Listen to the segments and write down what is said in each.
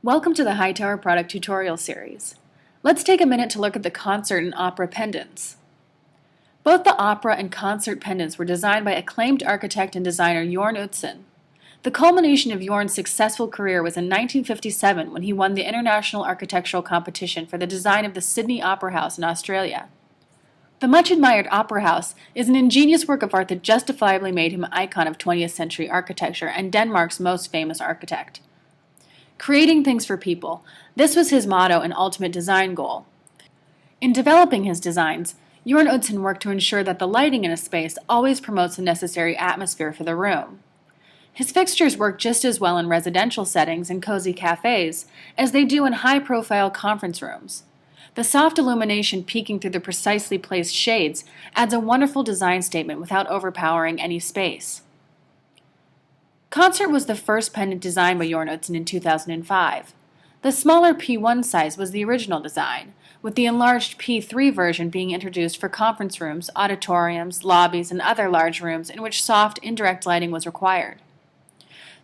Welcome to the HighTower product tutorial series. Let's take a minute to look at the concert and opera pendants. Both the opera and concert pendants were designed by acclaimed architect and designer Jørn Utzon. The culmination of Jørn's successful career was in 1957 when he won the International Architectural Competition for the design of the Sydney Opera House in Australia. The much-admired Opera House is an ingenious work of art that justifiably made him an icon of 20th century architecture and Denmark's most famous architect. Creating things for people. This was his motto and ultimate design goal. In developing his designs, Jørn Utzon worked to ensure that the lighting in a space always promotes the necessary atmosphere for the room. His fixtures work just as well in residential settings and cozy cafes as they do in high-profile conference rooms. The soft illumination peeking through the precisely placed shades adds a wonderful design statement without overpowering any space. Concert was the first pendant designed by Jørn Utzon in 2005. The smaller P1 size was the original design, with the enlarged P3 version being introduced for conference rooms, auditoriums, lobbies, and other large rooms in which soft, indirect lighting was required.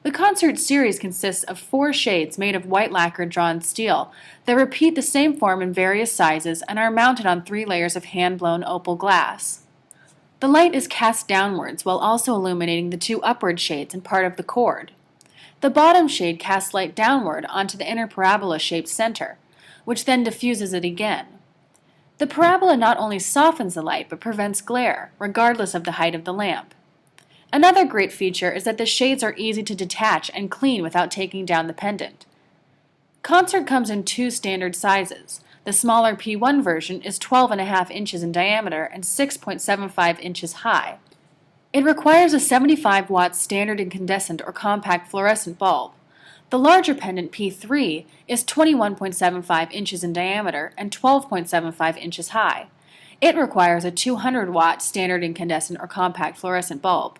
The Concert series consists of 4 shades made of white lacquered drawn steel that repeat the same form in various sizes and are mounted on 3 layers of hand-blown opal glass. The light is cast downwards while also illuminating the 2 upward shades and part of the cord. The bottom shade casts light downward onto the inner parabola-shaped center, which then diffuses it again. The parabola not only softens the light but prevents glare, regardless of the height of the lamp. Another great feature is that the shades are easy to detach and clean without taking down the pendant. Concert comes in 2 standard sizes. The smaller P1 version is 12.5 inches in diameter and 6.75 inches high. It requires a 75-watt standard incandescent or compact fluorescent bulb. The larger pendant P3 is 21.75 inches in diameter and 12.75 inches high. It requires a 200-watt standard incandescent or compact fluorescent bulb.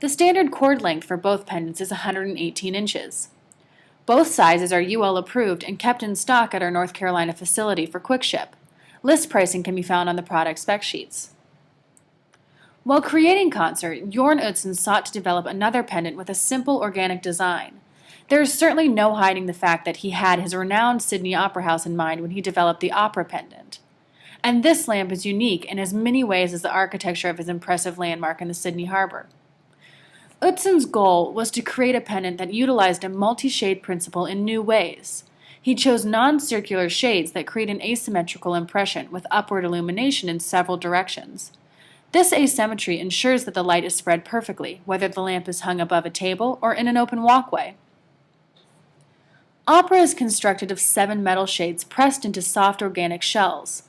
The standard cord length for both pendants is 118 inches. Both sizes are UL approved and kept in stock at our North Carolina facility for quick ship. List pricing can be found on the product spec sheets. While creating Concert, Jørn Utzon sought to develop another pendant with a simple organic design. There is certainly no hiding the fact that he had his renowned Sydney Opera House in mind when he developed the opera pendant. And this lamp is unique in as many ways as the architecture of his impressive landmark in the Sydney Harbour. Utzon's goal was to create a pendant that utilized a multi-shade principle in new ways. He chose non-circular shades that create an asymmetrical impression with upward illumination in several directions. This asymmetry ensures that the light is spread perfectly, whether the lamp is hung above a table or in an open walkway. Opera is constructed of 7 metal shades pressed into soft organic shells.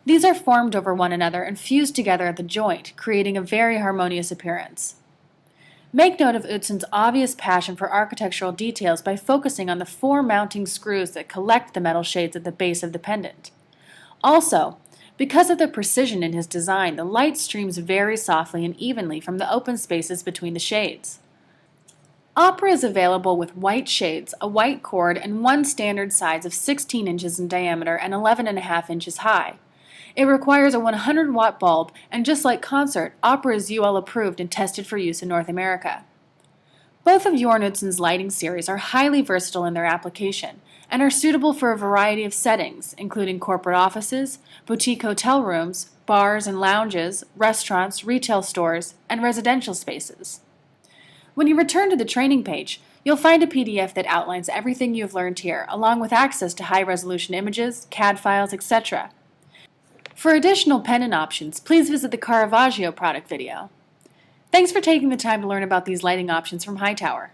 These are formed over one another and fused together at the joint, creating a very harmonious appearance. Make note of Utzon's obvious passion for architectural details by focusing on the 4 mounting screws that collect the metal shades at the base of the pendant. Also, because of the precision in his design, the light streams very softly and evenly from the open spaces between the shades. Opera is available with white shades, a white cord, and 1 standard size of 16 inches in diameter and 11.5 inches high. It requires a 100-watt bulb, and just like Concert, Opera is UL approved and tested for use in North America. Both of Jørn Utzon's lighting series are highly versatile in their application and are suitable for a variety of settings, including corporate offices, boutique hotel rooms, bars and lounges, restaurants, retail stores, and residential spaces. When you return to the training page, you'll find a PDF that outlines everything you've learned here, along with access to high-resolution images, CAD files, etc. For additional pendant options, please visit the Caravaggio product video. Thanks for taking the time to learn about these lighting options from HighTower.